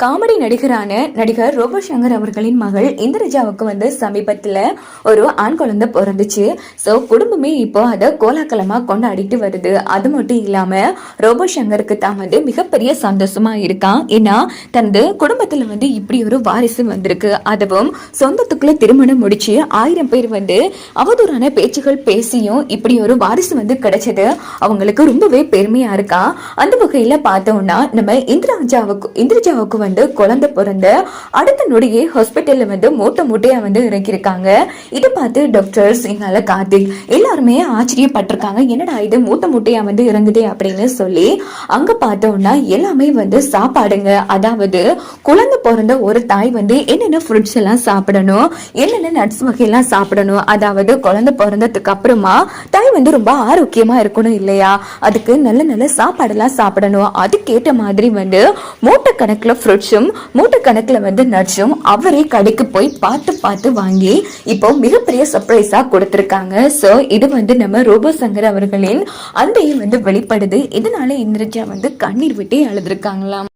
Comedy நடிகர் robot Shankar அவர்களின் மகள் இந்திரஜாவுக்கு சமீபத்தில் ஒரு ஆண் குழந்தை பிறந்துச்சு. ஸோ குடும்பமே இப்போ அதை கோலாகலமாக கொண்டாடிட்டு வருது. அது மட்டும் இல்லாமல் ரோபோ சங்கருக்கு தான் மிகப்பெரிய சந்தோஷமா இருக்கான். ஏன்னா தனது குடும்பத்தில் இப்படி ஒரு வாரிசு வந்திருக்கு. அதுவும் சொந்தத்துக்குள்ள திருமணம் முடிச்சு 1000 பேர் அவதூறான பேச்சுகள் பேசியும் இப்படி ஒரு வாரிசு கிடைச்சது அவங்களுக்கு ரொம்பவே பெருமையா இருக்கா. அந்த வகையில பார்த்தோம்னா நம்ம இந்திரஜாவுக்கு குழந்தை பிறந்த அடுத்த நொடியே ஹாஸ்பிட்டல்ல மூட்டையா இறக்கிருக்காங்க. இதை பார்த்து டாக்டர்ஸ் என்னால கார்த்திக் எல்லாருமே ஆச்சரியப்பட்டிருக்காங்க. என்னடா இது மூட்டையா இறங்குதே அப்படின்னு சொல்லி அங்க பார்த்தோம்னா எல்லாமே சாப்பாடுங்க. அதாவது குழந்தை பிறந்த ஒரு தாய் என்னென்ன ஃப்ரூட்ஸ் எல்லாம் சாப்பிடணும், என்னென்ன நட்ஸ் வகையெல்லாம் சாப்பிடணும், அதாவது குழந்தை பிறந்ததுக்கு அப்புறமா தாய் ரொம்ப ஆரோக்கியமா இருக்கணும் இல்லையா, அதுக்கு நல்ல நல்ல சாப்பாடெல்லாம் சாப்பிடணும். அதுக்கேற்ற மாதிரி மூட்டை கணக்குல ஃப்ரூட்ஸும் மூட்டை கணக்குல நட்ஸும் அவரே கடைக்கு போய் பார்த்து வாங்கி இப்போ மிகப்பெரிய சர்ப்ரைஸா கொடுத்திருக்காங்க. சோ இது நம்ம ரோபோ சங்கர் அவர்களின் அன்பையும் வெளிப்படுது. இதனால இந்திரஜா கண்ணீர் விட்டே அழுதுருக்காங்களாம்.